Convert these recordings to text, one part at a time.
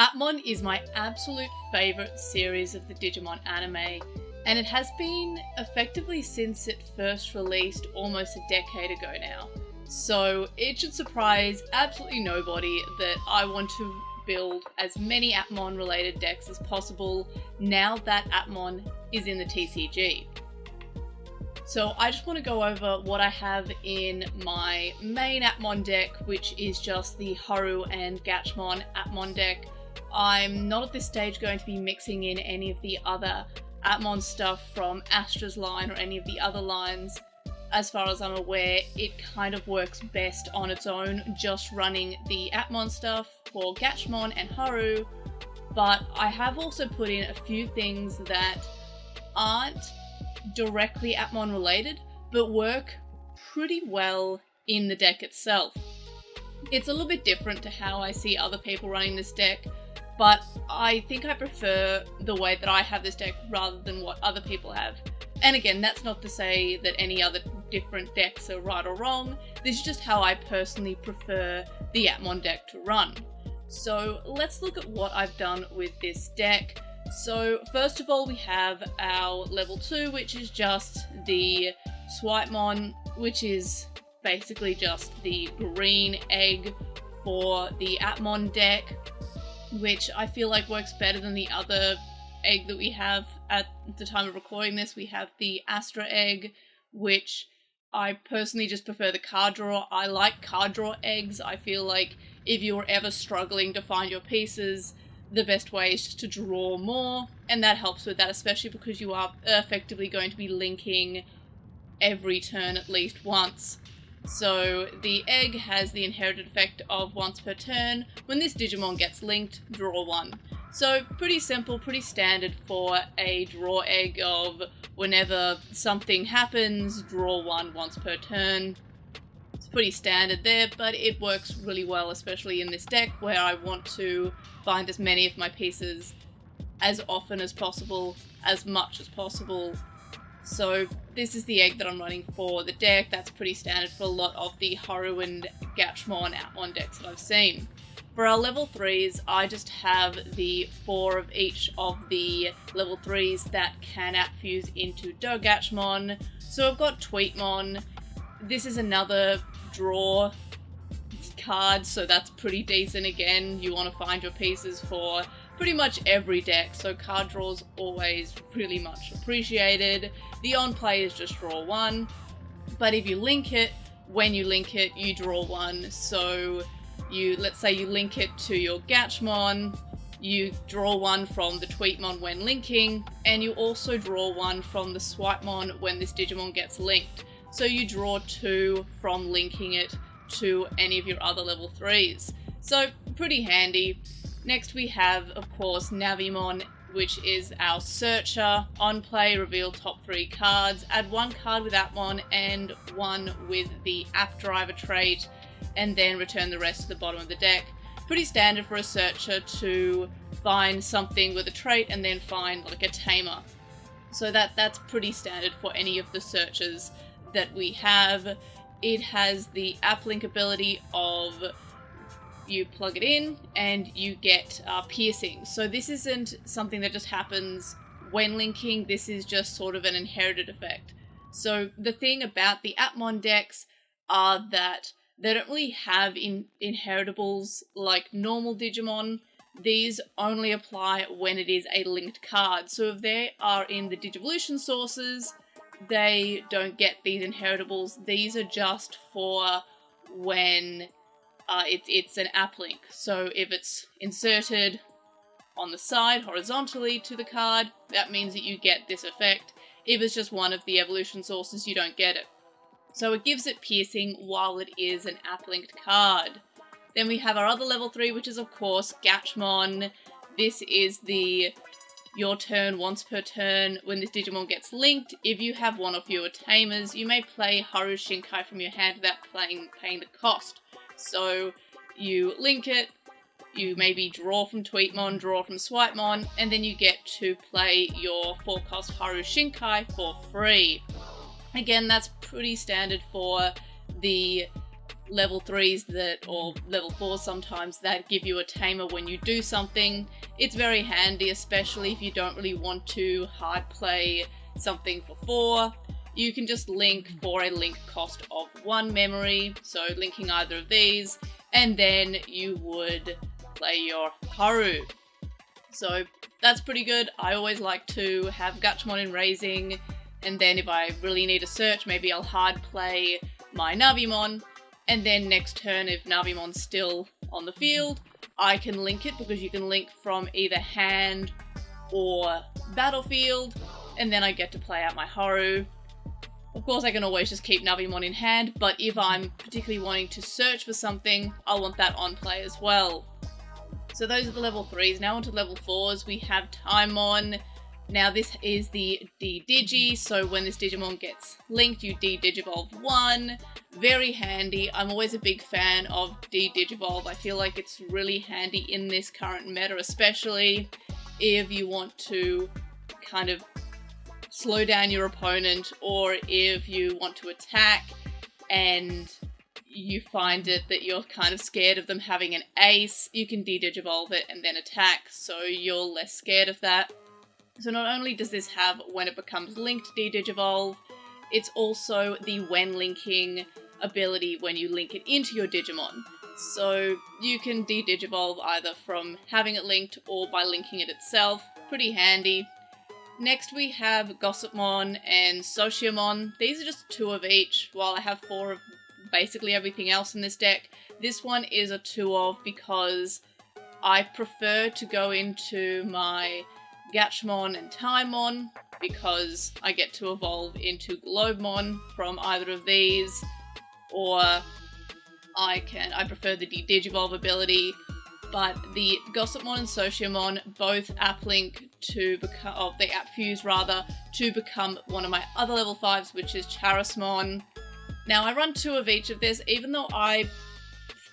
Appmon is my absolute favourite series of the Digimon anime, and it has been effectively since it first released almost a decade ago now. So it should surprise absolutely nobody that I want to build as many Appmon related decks as possible now that Appmon is in the TCG. So I just want to go over what I have in my main Appmon deck, which is just the Haru and Gatchmon Appmon deck. I'm not at this stage going to be mixing in any of the other Appmon stuff from Astra's line or any of the other lines. As far as I'm aware, it kind of works best on its own, just running the Appmon stuff for Gatchmon and Haru, but I have also put in a few things that aren't directly Appmon related, but work pretty well in the deck itself. It's a little bit different to how I see other people running this deck, but I think I prefer the way that I have this deck rather than what other people have. And again, that's not to say that any other different decks are right or wrong, this is just how I personally prefer the Appmon deck to run. So let's look at what I've done with this deck. So first of all, we have our level 2, which is just the Switemon, which is basically just the green egg for the Appmon deck, which I feel like works better than the other egg that we have at the time of recording this. We have the Astra egg, which I personally just prefer the card draw. I like card draw eggs. I feel like if you're ever struggling to find your pieces, the best way is just to draw more, and that helps with that, especially because you are effectively going to be linking every turn at least once. So the egg has the inherited effect of once per turn. When this Digimon gets linked, draw one. So pretty simple, pretty standard for a draw egg of whenever something happens, draw one once per turn. It's pretty standard there, but it works really well, especially in this deck where I want to find as many of my pieces as often as possible, as much as possible. So this is the egg that I'm running for the deck. That's pretty standard for a lot of the Haru and Gatchmon Appmon decks that I've seen. For our level 3s, I just have the 4 of each of the level 3s that can outfuse into Gatchmon. So I've got Tweetmon. This is another draw card, so that's pretty decent again. You want to find your pieces for pretty much every deck, so card draws always really much appreciated. The on play is just draw one, but if you link it, when you link it, you draw one. So let's say you link it to your Gatchmon, you draw one from the Tweetmon when linking, and you also draw one from the Switemon when this Digimon gets linked. So you draw two from linking it to any of your other level 3s. So pretty handy. Next we have, of course, Navimon, which is our searcher. On play, reveal top 3 cards, add 1 card with Appmon and 1 with the App Driver trait, and then return the rest to the bottom of the deck. Pretty standard for a searcher to find something with a trait and then find like a tamer. So that's pretty standard for any of the searchers that we have. It has the app link ability of you plug it in and you get piercing. So this isn't something that just happens when linking, this is just sort of an inherited effect. So the thing about the Appmon decks are that they don't really have inheritables like normal Digimon. These only apply when it is a linked card. So if they are in the Digivolution sources, they don't get these inheritables. These are just for when it's an app link. So if it's inserted on the side horizontally to the card, that means that you get this effect. If it's just one of the evolution sources, you don't get it. So it gives it piercing while it is an app linked card. Then we have our other level 3, which is of course Gatchmon. This is your turn once per turn. When this Digimon gets linked, if you have one of your tamers, you may play Haru Shinkai from your hand without paying the cost. So you link it, you maybe draw from Tweetmon, draw from Switemon, and then you get to play your 4-cost Haru Shinkai for free. Again, that's pretty standard for the level 3s or level 4s sometimes, that give you a tamer when you do something. It's very handy, especially if you don't really want to hard play something for 4. You can just link for a link cost of 1 memory, so linking either of these, and then you would play your Haru. So that's pretty good. I always like to have Gatchmon in raising, and then if I really need a search, maybe I'll hard play my Navimon, and then next turn, if Navimon's still on the field, I can link it, because you can link from either hand or battlefield, and then I get to play out my Haru. Of course, I can always just keep Navimon in hand, but if I'm particularly wanting to search for something, I want that on play as well. So those are the level 3s. Now onto level 4s, we have Giamon. Now this is the D-Digi, so when this Digimon gets linked, you D-Digivolve 1. Very handy. I'm always a big fan of D-Digivolve. I feel like it's really handy in this current meta, especially if you want to kind of slow down your opponent, or if you want to attack and you find it that you're kind of scared of them having an ace, you can D-Digivolve it and then attack, so you're less scared of that. So not only does this have when it becomes linked D-Digivolve, it's also the when linking ability when you link it into your Digimon. So you can D-Digivolve either from having it linked or by linking it itself. Pretty handy. Next we have Gossipmon and Sociamon. These are just 2 of each, while I have 4 of basically everything else in this deck. This one is a 2 of because I prefer to go into my Gatchmon and Taimon, because I get to evolve into Globemon from either of these, or I prefer the D-Digivolve ability. But the Gossipmon and Sociamon both app-link to become, they app-fuse rather, to become one of my other level 5s, which is Charasmon. Now I run 2 of each of this, even though I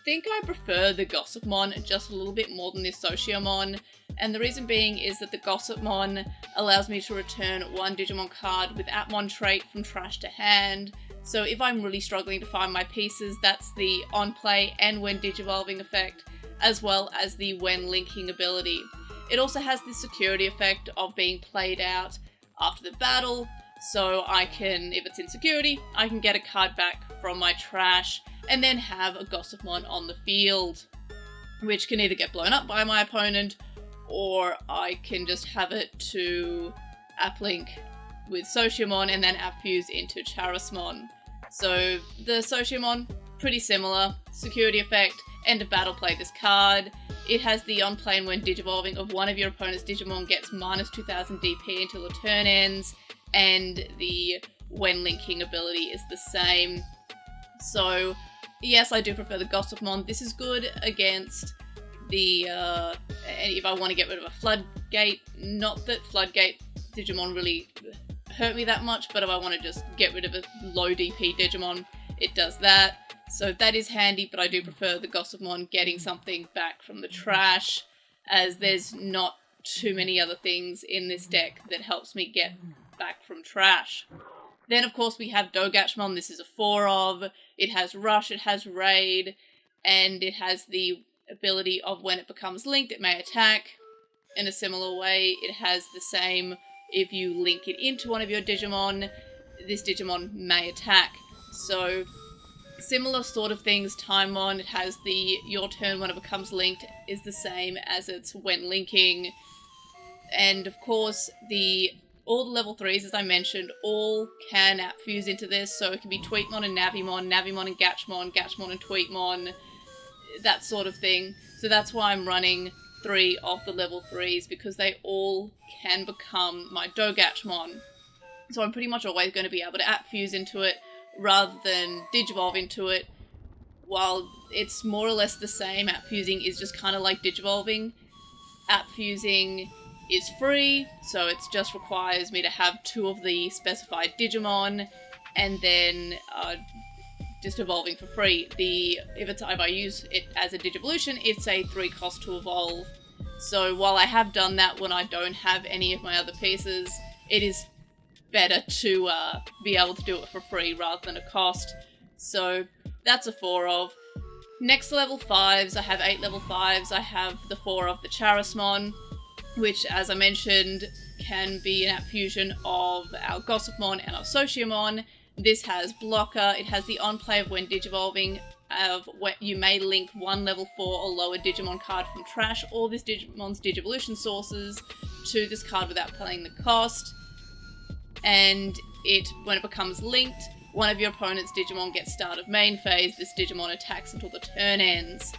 think I prefer the Gossipmon just a little bit more than the Sociamon, and the reason being is that the Gossipmon allows me to return 1 Digimon card with Appmon trait from trash to hand. So if I'm really struggling to find my pieces, that's the on-play and when Digivolving effect, as well as the when linking ability. It also has the security effect of being played out after the battle, so I can, if it's in security, I can get a card back from my trash and then have a Gossipmon on the field, which can either get blown up by my opponent, or I can just have it to app-link with Sociamon and then app-fuse into Charasmon. So the Sociamon, pretty similar, security effect, end of battle, play this card. It has the on-play and when Digivolving of one of your opponent's Digimon gets minus 2000 DP until the turn ends, and the when linking ability is the same. So yes, I do prefer the Gossipmon. This is good against the, if I want to get rid of a Floodgate, not that Floodgate Digimon really hurt me that much, but if I want to just get rid of a low DP Digimon, it does that. So that is handy, but I do prefer the Gossipmon getting something back from the trash, as there's not too many other things in this deck that helps me get back from trash. Then of course we have Gatchmon. This is a 4 of. It has Rush, it has Raid, and it has the ability of when it becomes linked, it may attack. In a similar way, it has the same, if you link it into one of your Digimon, this Digimon may attack. So similar sort of things. Taimon, it has the your turn when it becomes linked is the same as its when linking. And of course, all the level 3s, as I mentioned, all can app-fuse into this, so it can be Tweetmon and Navimon, Navimon and Gatchmon, Gatchmon and Tweetmon, that sort of thing. So that's why I'm running 3 of the level 3s, because they all can become my Gatchmon. So I'm pretty much always going to be able to app-fuse into it, rather than Digivolve into it. While it's more or less the same, app-fusing is just kind of like Digivolving. App-fusing is free, so it just requires me to have 2 of the specified Digimon, and then just evolving for free. If I use it as a Digivolution, it's a 3 cost to evolve. So while I have done that when I don't have any of my other pieces, it is better to be able to do it for free rather than a cost. So That's a 4 of. Next level 5s, I have 8 level 5s. I have the 4 of the Charasmon, which, as I mentioned, can be an app fusion of our Gossipmon and our Sociamon. This has blocker. It has the on-play of when digivolving of what you may link one level 4 or lower Digimon card from trash or this Digimon's Digivolution sources to this card without paying the cost. And when it becomes linked, one of your opponent's Digimon gets start of main phase. This Digimon attacks until the turn ends.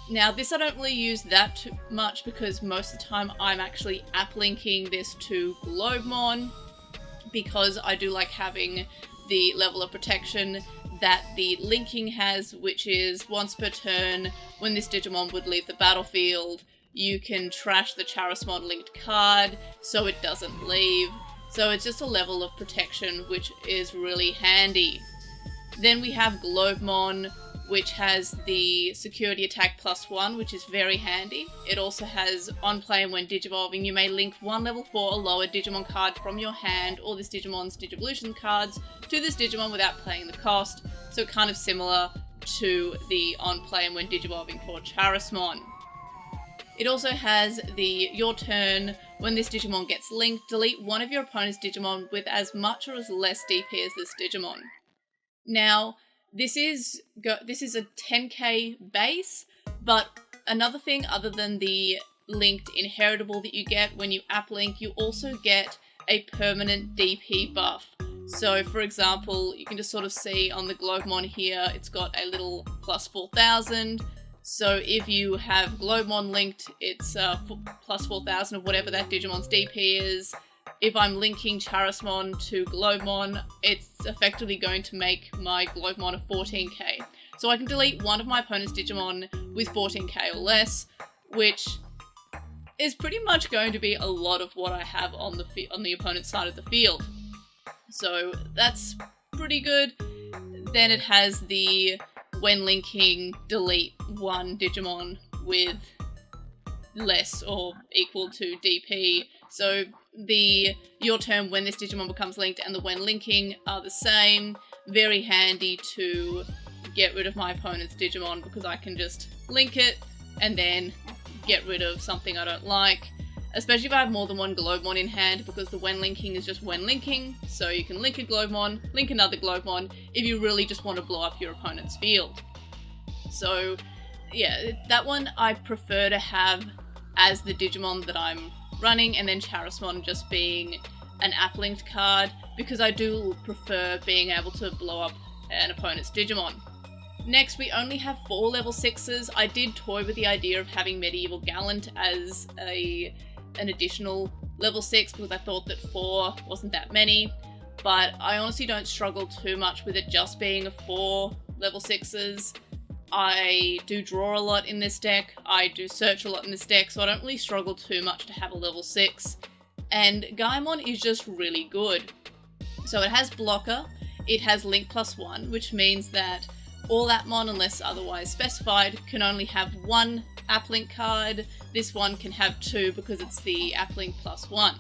Now, this I don't really use that too much because most of the time I'm actually app-linking this to Globemon because I do like having the level of protection that the linking has, which is once per turn, when this Digimon would leave the battlefield, you can trash the Charasmon linked card so it doesn't leave. So it's just a level of protection which is really handy. Then we have Globemon, which has the security attack +1, which is very handy. It also has on play and when digivolving, you may link one level 4 or lower Digimon card from your hand or this Digimon's Digivolution cards to this Digimon without paying the cost. So kind of similar to the on play and when digivolving for Charasmon. It also has the your turn, when this Digimon gets linked, delete one of your opponent's Digimon with as much or as less DP as this Digimon. Now, this is a 10k base, but another thing other than the linked inheritable that you get when you app link, you also get a permanent DP buff. So for example, you can just sort of see on the Globemon here, it's got a little plus 4,000. So if you have Globemon linked, it's plus 4,000 of whatever that Digimon's DP is. If I'm linking Charasmon to Globemon, it's effectively going to make my Globemon a 14k. So I can delete one of my opponent's Digimon with 14k or less, which is pretty much going to be a lot of what I have on the opponent's side of the field. So that's pretty good. Then it has the when linking, delete one Digimon with less or equal to DP. So your turn when this Digimon becomes linked and the when linking are the same. Very handy to get rid of my opponent's Digimon because I can just link it and then get rid of something I don't like. Especially if I have more than one Globemon in hand, because the when linking is just when linking, so you can link a Globemon, link another Globemon, if you really just want to blow up your opponent's field. So yeah, that one I prefer to have as the Digimon that I'm running, and then Charasmon just being an app-linked card, because I do prefer being able to blow up an opponent's Digimon. Next, we only have 4 level 6s. I did toy with the idea of having Medieval Gallant as an additional level 6 because I thought that 4 wasn't that many, but I honestly don't struggle too much with it just being a 4 level 6s. I do draw a lot in this deck, I do search a lot in this deck, so I don't really struggle too much to have a level 6. And Giamon is just really good. So it has blocker, it has link +1, which means that all Atmon, unless otherwise specified, can only have one Applink card. This one can have 2 because it's the Applink +1.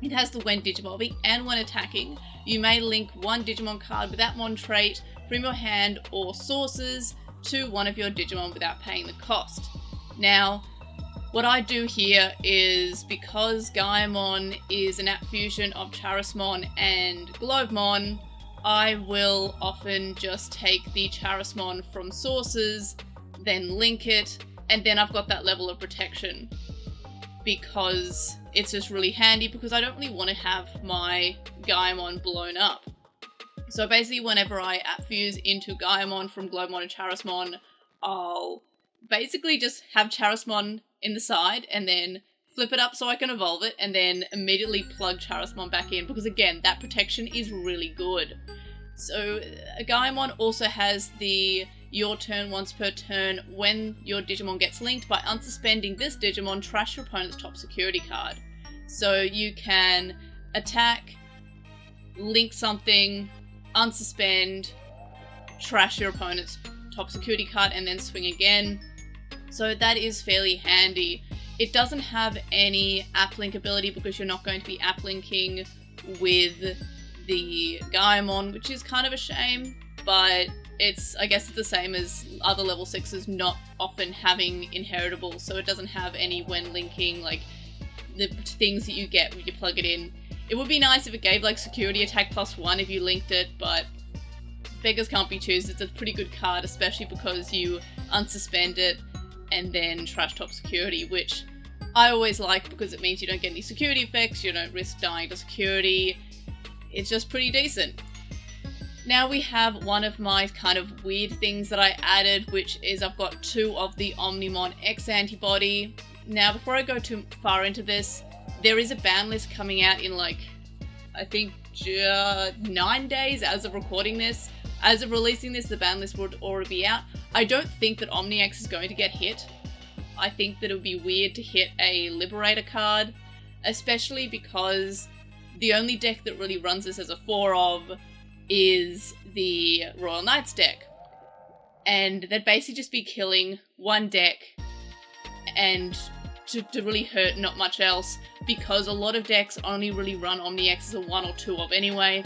It has the when digivolving and when attacking, you may link one Digimon card with Atmon trait from your hand or sources to one of your Digimon without paying the cost. Now, what I do here is, because Giamon is an app fusion of Charasmon and Globemon, I will often just take the Charasmon from sources, then link it, and then I've got that level of protection, because it's just really handy, because I don't really want to have my Giamon blown up. So basically whenever I app fuse into Giamon from Globemon and Charasmon, I'll basically just have Charasmon in the side and then flip it up so I can evolve it, and then immediately plug Charasmon back in, because again, that protection is really good. So Giamon also has the your turn once per turn when your Digimon gets linked. By unsuspending this Digimon, trash your opponent's top security card. So you can attack, link something, unsuspend, trash your opponent's top security card, and then swing again. So that is fairly handy. It doesn't have any app link ability because you're not going to be app linking with the Giamon, which is kind of a shame, but I guess it's the same as other level 6s not often having inheritable, so it doesn't have any when linking, like, the things that you get when you plug it in. It would be nice if it gave, like, security attack +1 if you linked it, but beggars can't be choosers. It's a pretty good card, especially because you unsuspend it and then trash top security, which I always like because it means you don't get any security effects, you don't risk dying to security. It's just pretty decent. Now we have one of my kind of weird things that I added, which is I've got 2 of the Omnimon X antibody. Now, before I go too far into this, there is a ban list coming out in, like, I think 9 days as of recording this. As of releasing this, the ban list would already be out. I don't think that Omni X is going to get hit. I think that it would be weird to hit a Liberator card, especially because the only deck that really runs this as a 4 of is the Royal Knights deck. And they'd basically just be killing one deck and to really hurt not much else, because a lot of decks only really run Omni X as a 1 or 2 of anyway.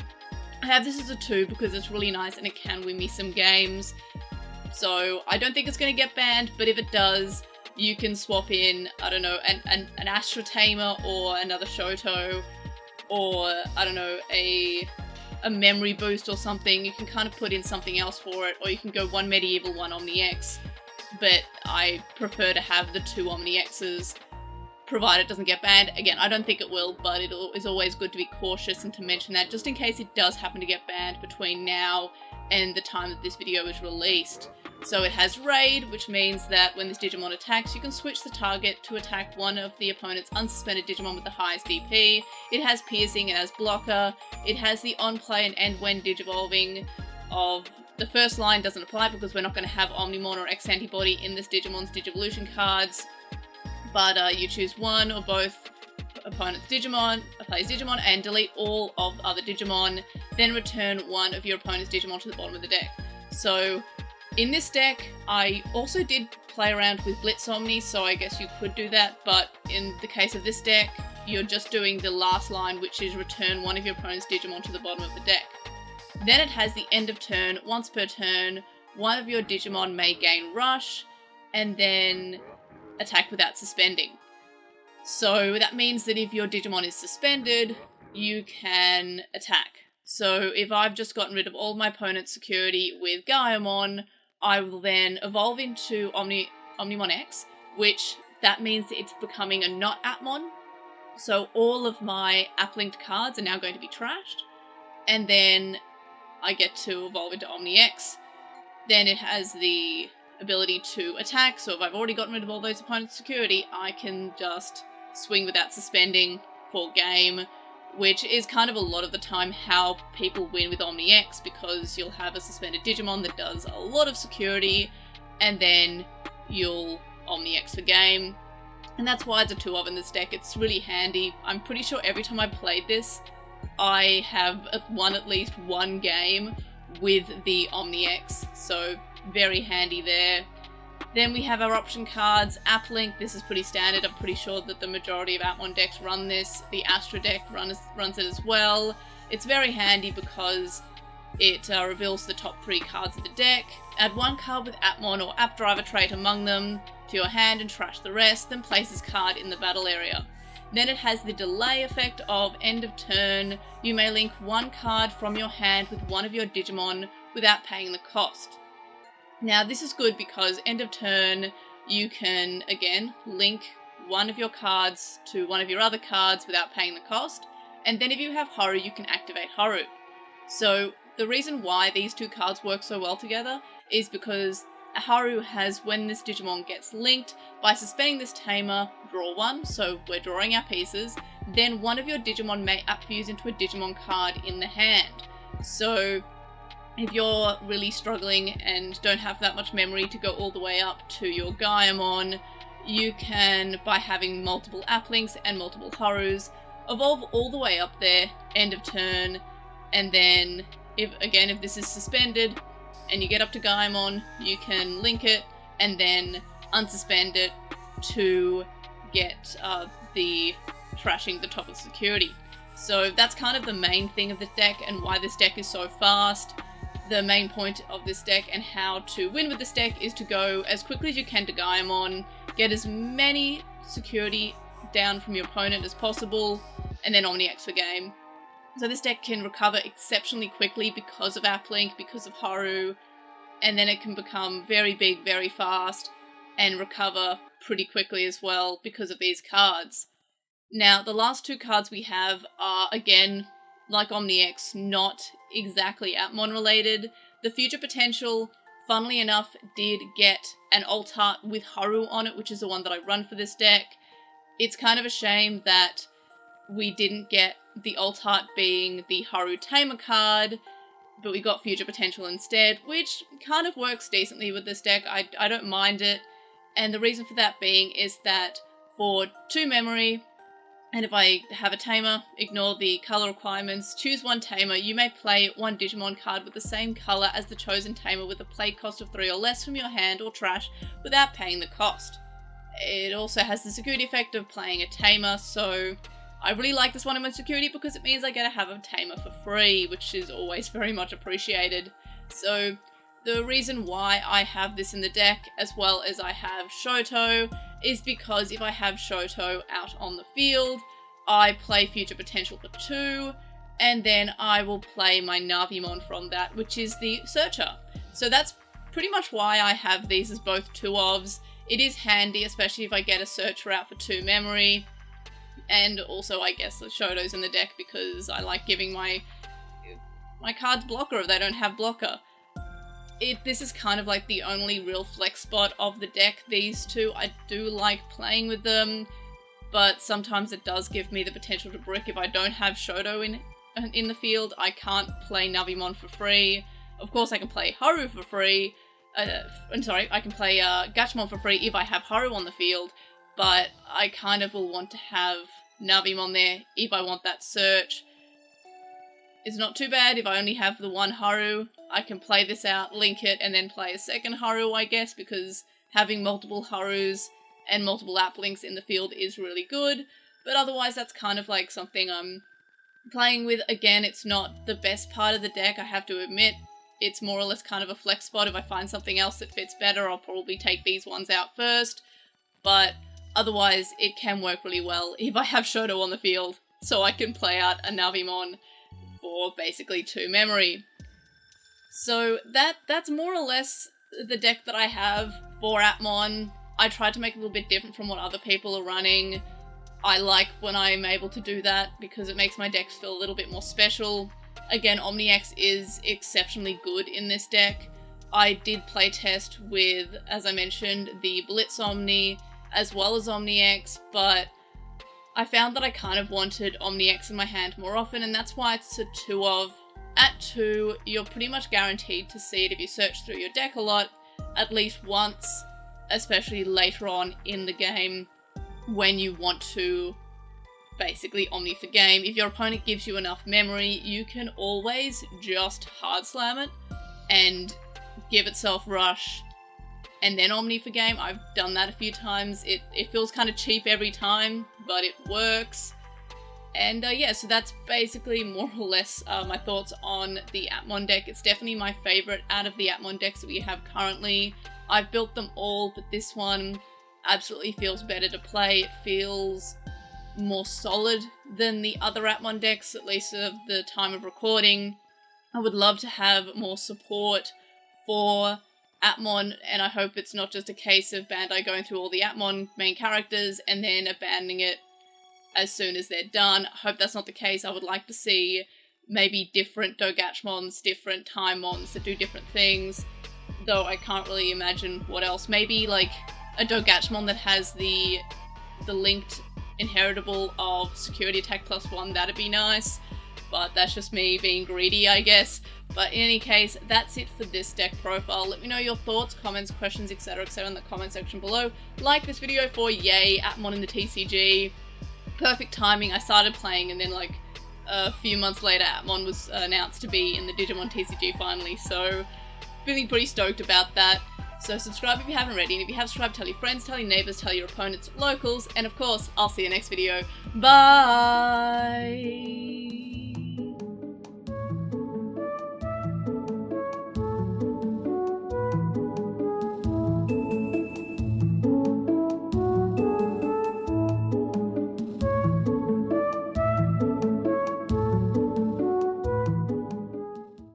I have this as a 2 because it's really nice and it can win me some games. So I don't think it's going to get banned, but if it does, you can swap in, I don't know, an Astra Tamer or another Shoto, or, I don't know, a memory boost or something. You can kind of put in something else for it, or you can go 1 Medieval, 1 Omni X. But I prefer to have the 2 Omni X's, provided it doesn't get banned. Again, I don't think it will, but it is always good to be cautious and to mention that just in case it does happen to get banned between now and the time that this video is released. So it has Raid, which means that when this Digimon attacks, you can switch the target to attack one of the opponent's unsuspended Digimon with the highest DP. It has Piercing, it has Blocker, it has the on-play and end when Digivolving of the first line doesn't apply because we're not going to have Omnimon or X antibody in this Digimon's Digivolution cards. But you choose one or both opponent's Digimon, plays Digimon, and delete all of other Digimon, then return one of your opponent's Digimon to the bottom of the deck. So in this deck, I also did play around with Blitz Omni, so I guess you could do that, but in the case of this deck, you're just doing the last line, which is return one of your opponent's Digimon to the bottom of the deck. Then it has the end of turn. Once per turn, one of your Digimon may gain Rush, and then attack without suspending. So that means that if your Digimon is suspended, you can attack. So if I've just gotten rid of all my opponent's security with Giamon, I will then evolve into Omnimon X, which that means it's becoming a not Atmon. So all of my app-linked cards are now going to be trashed, and then I get to evolve into Omni X. Then it has the ability to attack, so if I've already gotten rid of all those opponent's security, I can just swing without suspending full game, which is kind of a lot of the time how people win with Omni X, because you'll have a suspended Digimon that does a lot of security, and then you'll Omni X for game. And that's why it's a 2 of in this deck. It's really handy. I'm pretty sure every time I played this, I have won at least one game with the Omni X, so very handy there. Then we have our option cards. App Link, this is pretty standard. I'm pretty sure that the majority of Appmon decks run this. The Astra deck runs it as well. It's very handy because it reveals the top 3 cards of the deck. Add 1 card with Appmon or App Driver trait among them to your hand and trash the rest, then place this card in the battle area. Then it has the delay effect of end of turn. You may link 1 card from your hand with one of your Digimon without paying the cost. Now this is good because end of turn you can, again, link one of your cards to one of your other cards without paying the cost, and then if you have Haru, you can activate Haru. So the reason why these 2 cards work so well together is because Haru has, when this Digimon gets linked, by suspending this Tamer, draw 1, so we're drawing our pieces, then one of your Digimon may upfuse into a Digimon card in the hand. So if you're really struggling and don't have that much memory to go all the way up to your Giamon, you can, by having multiple app links and multiple Harus, evolve all the way up there, end of turn, and then if this is suspended and you get up to Giamon, you can link it and then unsuspend it to get the trashing the top of security. So that's kind of the main thing of the deck and why this deck is so fast. the main point of this deck and how to win with this deck is to go as quickly as you can to Giamon, get as many security down from your opponent as possible, and then Omni X for game. So this deck can recover exceptionally quickly because of Applink, because of Haru, and then it can become very big, very fast, and recover pretty quickly as well because of these cards. Now, the last two cards we have are, again, like Omni X, not exactly Atmon related. The Future Potential, funnily enough, did get an alt art with Haru on it, which is the one that I run for this deck. It's kind of a shame that we didn't get the alt art being the Haru Tamer card, but we got Future Potential instead, which kind of works decently with this deck. I don't mind it, and the reason for that being is that for 2 memory, and if I have a Tamer, ignore the color requirements, choose 1 Tamer, you may play 1 Digimon card with the same color as the chosen Tamer with a play cost of 3 or less from your hand or trash without paying the cost. It also has the security effect of playing a Tamer, so I really like this one in my security because it means I get to have a Tamer for free, which is always very much appreciated. So the reason why I have this in the deck, as well as I have Shoto, is because if I have Shoto out on the field, I play Future Potential for 2, and then I will play my Navimon from that, which is the Searcher. So that's pretty much why I have these as both 2-ofs. It is handy, especially if I get a Searcher out for 2 memory, and also I guess the Shoto's in the deck because I like giving my cards blocker if they don't have blocker. This is kind of like the only real flex spot of the deck, these two. I do like playing with them, but sometimes it does give me the potential to brick if I don't have Shoto in the field. I can't play Navimon for free. Of course I can play Haru for free. I can play Gatchmon for free if I have Haru on the field, but I kind of will want to have Navimon there if I want that search. It's not too bad if I only have the 1 Haru. I can play this out, link it, and then play a second Haru, I guess, because having multiple Harus and multiple Applinks in the field is really good. But otherwise, that's kind of like something I'm playing with. Again, it's not the best part of the deck, I have to admit. It's more or less kind of a flex spot. If I find something else that fits better, I'll probably take these ones out first. But otherwise, it can work really well if I have Shoto on the field, so I can play out a Navimon for basically 2 memory. So that's more or less the deck that I have for Atmon. I tried to make it a little bit different from what other people are running. I like when I'm able to do that because it makes my decks feel a little bit more special. Again, Omni X is exceptionally good in this deck. I did playtest with, as I mentioned, the Blitz Omni as well as Omni X, but I found that I kind of wanted Omni X in my hand more often, and that's why it's a 2-of. At 2, you're pretty much guaranteed to see it if you search through your deck a lot, at least once, especially later on in the game when you want to basically Omni for game. If your opponent gives you enough memory, you can always just hard slam it and give it self rush and then Omni for game. I've done that a few times. It feels kind of cheap every time, but it works. And yeah, so that's basically more or less my thoughts on the Atmon deck. It's definitely my favourite out of the Atmon decks that we have currently. I've built them all, but this one absolutely feels better to play. It feels more solid than the other Atmon decks, at least at the time of recording. I would love to have more support for Atmon, and I hope it's not just a case of Bandai going through all the Atmon main characters and then abandoning it as soon as they're done. I hope that's not the case. I would like to see maybe different Gatchmons, different Timons that do different things, though I can't really imagine what else. Maybe like a Gatchmon that has the linked inheritable of security attack +1, that'd be nice, but that's just me being greedy, I guess. But in any case, that's it for this deck profile. Let me know your thoughts, comments, questions, etc., in the comment section below. Like this video for yay, Atmon in the TCG. Perfect timing. I started playing and then like a few months later Atmon was announced to be in the Digimon TCG finally, so feeling pretty stoked about that. So subscribe if you haven't already, and if you have subscribed, tell your friends, tell your neighbours, tell your opponents, locals, and of course, I'll see you next video. Bye!